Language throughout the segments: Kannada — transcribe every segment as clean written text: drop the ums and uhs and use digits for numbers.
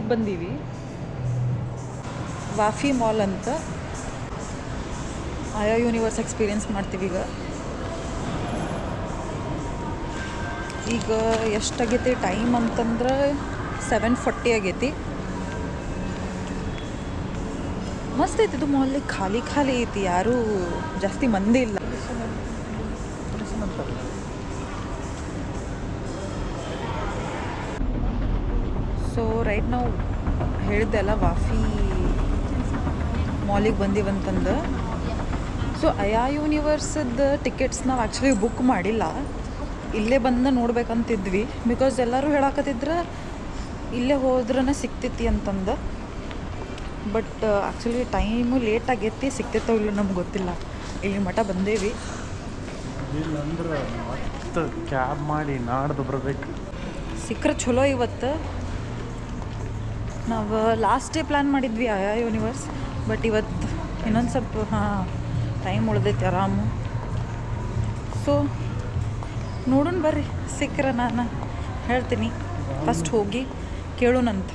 ಮಾಲಿಗೆ ಬಂದೀವಿ. ವಾಫಿ ಮಾಲ್ ಅಂತ. ಆಯಾ ಯೂನಿವರ್ಸ್ ಎಕ್ಸ್ಪೀರಿಯನ್ಸ್ ಮಾಡ್ತೀವಿ ಈಗ ಎಷ್ಟಾಗೈತಿ ಟೈಮ್ ಅಂತಂದ್ರೆ 7:40 ಆಗೈತಿ. ಮಸ್ತ್ ಐತಿ ಇದು ಮಾಲ್. ಖಾಲಿ ಐತಿ, ಯಾರೂ ಜಾಸ್ತಿ ಮಂದಿ ಇಲ್ಲ. ಸೊ ರೈಟ್ ನಾವು ಹೇಳಿದ್ದೆ ಅಲ್ಲ ವಾಫಿ ಮಾಲಿಗೆ ಬಂದೀವಂತಂದು. ಸೊ ಆಯಾ ಯೂನಿವರ್ಸದ ಟಿಕೆಟ್ಸ್ ನಾವು ಆ್ಯಕ್ಚುಲಿ ಬುಕ್ ಮಾಡಿಲ್ಲ, ಇಲ್ಲೇ ಬಂದು ನೋಡ್ಬೇಕಂತಿದ್ವಿ. ಬಿಕಾಸ್ ಎಲ್ಲರೂ ಹೇಳಾಕತ್ತಿದ್ರೆ ಇಲ್ಲೇ ಹೋದ್ರೇ ಸಿಗ್ತೈತಿ ಅಂತಂದು. ಬಟ್ ಆ್ಯಕ್ಚುಲಿ ಟೈಮು ಲೇಟ್ ಆಗೈತಿ, ಸಿಗ್ತೈತೋ ಇಲ್ಲ ನಮ್ಗೆ ಗೊತ್ತಿಲ್ಲ. ಇಲ್ಲಿ ಮಠ ಬಂದೇವಿ. ಇಲ್ಲಂದ್ರೆ ಮತ್ತೆ ಕ್ಯಾಬ್ ಮಾಡಿ ನಾಡ್ದು ಬರಬೇಕು. ಸಿಕ್ಕರೆ ಚಲೋ. ಇವತ್ತು ನಾವು ಲಾಸ್ಟ್ ಡೇ ಪ್ಲ್ಯಾನ್ ಮಾಡಿದ್ವಿ ಆಯಾ ಯೂನಿವರ್ಸ್, ಬಟ್ ಇವತ್ತು ಇನ್ನೊಂದು ಸ್ವಲ್ಪ ಟೈಮ್ ಉಳ್ದೈತಿ ಆರಾಮು. ಸೊ ನೋಡೋಣ ಬರ್ರಿ, ಸಿಕ್ಕರೆ ನಾನು ಹೇಳ್ತೀನಿ. ಫಸ್ಟ್ ಹೋಗಿ ಕೇಳೋಣಂತ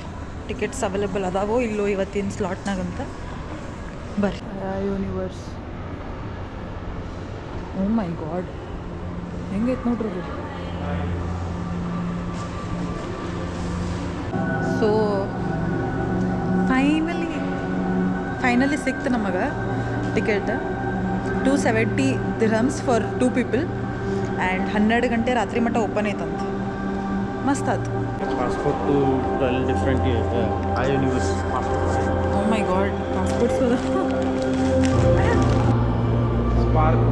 ಟಿಕೆಟ್ಸ್ ಅವೈಲೇಬಲ್ ಅದಾವೋ ಇಲ್ಲೋ ಇವತ್ತಿನ ಸ್ಲಾಟ್ನಾಗಂತ. ಬರ್ರಿ. ಆಯಾ ಯೂನಿವರ್ಸ್. ಓ ಮೈ ಗಾಡ್, ಹೆಂಗೈತೆ ನೋಡ್ರಿ ಇದು. ಸೊ ಫೈನಲಿ ಸಿಕ್ತು ನಮಗೆ ticket. 270 dirhams for 2 people and 12 ಗಂಟೆ ರಾತ್ರಿ ಮಟ್ಟ ಓಪನ್ ಐತಂತ. ಮಸ್ತ್ ಆಯ್ತು. ಪಾಸ್ಪೋರ್ಟು 12 ಡಿಫ್ರೆಂಟ್ ಇದೆ. ಆ ಯೂನಿವರ್ಸ್ ಪಾಸ್ಪೋರ್ಟ್. ಓ ಮೈ ಗಾಡ್, ಪಾಸ್ಪೋರ್ಟ್ಸ್ ಸ್ಪಾರ್ಕ್.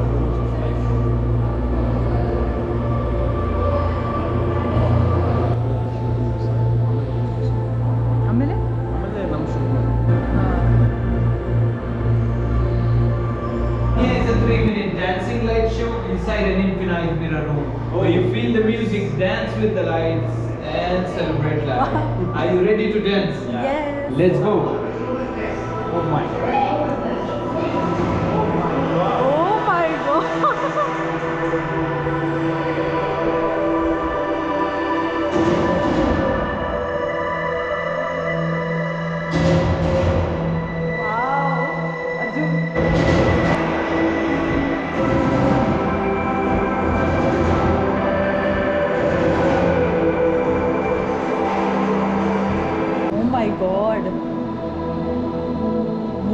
ಆಮೇಲೆ ನಮ್ಮ Here is a 3-minute dancing light show inside an infinite mirror room. Oh, you feel the music, dance with the lights, and celebrate life. Are you ready to dance? Yeah. Yes. Let's go. Oh my God. Oh my God. God,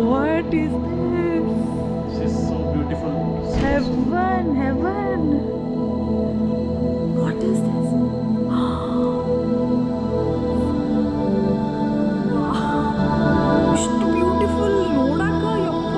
what is this? She's so beautiful. Heaven. What is this? ಇಷ್ಟು ಬ್ಯೂಟಿಫುಲ್ ನೋಡಕ್ಕ. ಯಪ್ಪ,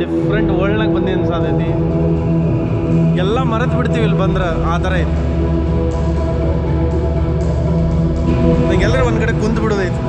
ಡಿಫ್ರೆಂಟ್ ವರ್ಲ್ಡ್ನಾಗ ಬಂದಿ ಅನ್ಸಾದೈತಿ. ಎಲ್ಲ ಮರೆತು ಬಿಡ್ತೀವಿ ಇಲ್ಲಿ ಬಂದ್ರೆ, ಆ ಥರ ಐತಿ. ನಂಗೆಲ್ಲರೂ ಒಂದು ಕಡೆ ಕುಂತು ಬಿಡೋದೈತಿ.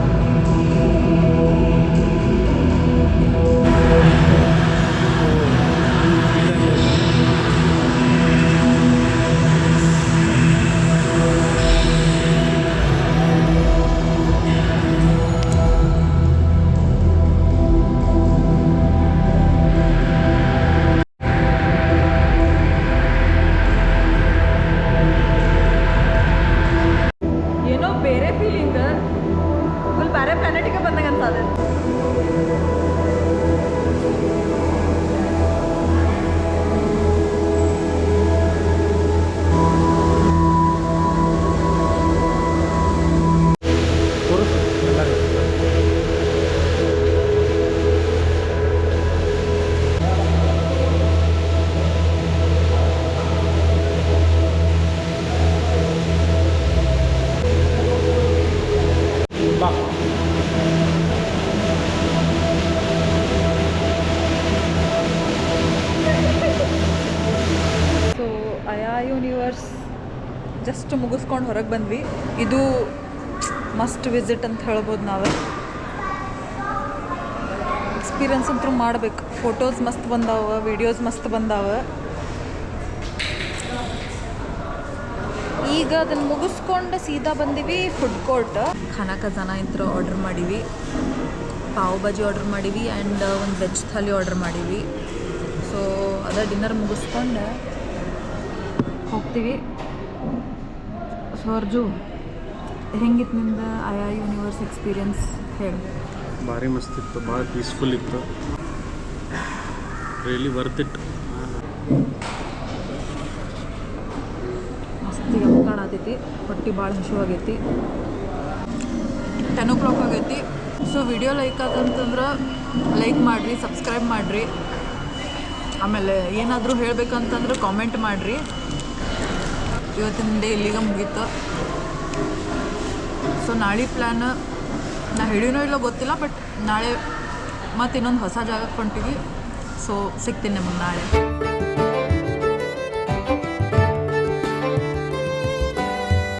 ಏನೋ ಬೇರೆ ಫೀಲಿಂಗ್. ಜಸ್ಟ್ ಮುಗಿಸ್ಕೊಂಡು ಹೊರಗೆ ಬಂದ್ವಿ. ಇದು ಮಸ್ಟ್ ವಿಸಿಟ್ ಅಂತ ಹೇಳ್ಬೋದು ನಾವೇ. ಎಕ್ಸ್ಪೀರಿಯನ್ಸ್ ಅಂತೂ ಮಾಡಬೇಕು. ಫೋಟೋಸ್ ಮಸ್ತ್ ಬಂದಾವ, ವೀಡಿಯೋಸ್ ಮಸ್ತ್ ಬಂದಾವ. ಈಗ ಅದನ್ನು ಮುಗಿಸ್ಕೊಂಡು ಸೀದಾ ಬಂದೀವಿ ಫುಡ್ ಕೋರ್ಟ್. ಖಾನಾ ಖಜಾನ ಇಂತ್ರ ಆರ್ಡರ್ ಮಾಡೀವಿ. ಪಾವ್ ಭಾಜಿ ಆರ್ಡರ್ ಮಾಡೀವಿ ಆ್ಯಂಡ್ ಒಂದು ವೆಜ್ ಥಾಲಿ ಆರ್ಡರ್ ಮಾಡೀವಿ. ಸೊ ಅದ ಡಿನ್ನರ್ ಮುಗಿಸ್ಕೊಂಡು ಹೋಗ್ತೀವಿ. ಸೊ ಅರ್ಜು, ಹೆಂಗಿತ್ತು ನಿಂದ ಆಯಾ ಯೂನಿವರ್ಸ್ ಎಕ್ಸ್ಪೀರಿಯನ್ಸ್ ಹೇಳಿ? ಭಾರಿ ಮಸ್ತ್ ಇತ್ತು, ಭಾಳ ಪೀಸ್ಫುಲ್ ಇತ್ತು, ರಿಯಲಿ ವರ್ತ್ ಇಟ್. ಮಸ್ತ್ ಎಮ್ ಕಾಣತೈತಿ, ಹೊಟ್ಟೆ ಭಾಳ ಹಸಿವಾಗೈತಿ. 10 o'clock ಆಗೈತಿ. ಸೊ ವಿಡಿಯೋ ಲೈಕ್ ಆತಂತಂದ್ರೆ ಲೈಕ್ ಮಾಡಿರಿ, ಸಬ್ಸ್ಕ್ರೈಬ್ ಮಾಡಿರಿ. ಆಮೇಲೆ ಏನಾದರೂ ಹೇಳಬೇಕಂತಂದ್ರೆ ಕಾಮೆಂಟ್ ಮಾಡಿರಿ. ಇವತ್ತಿನ ಡೇ ಇಲ್ಲಿಗೆ ಮುಗೀತು. ಸೊ ನಾಳೆ ಪ್ಲ್ಯಾನ್ ನಾ ಹೇಳಿನೋ ಇಲ್ಲ ಗೊತ್ತಿಲ್ಲ, ಬಟ್ ನಾಳೆ ಮತ್ತು ಇನ್ನೊಂದು ಹೊಸ ಜಾಗಕ್ಕೆ ಹೊಂಟೀವಿ. ಸೊ ಸಿಗ್ತೀನಿ ನಿಮಗೆ ನಾಳೆ.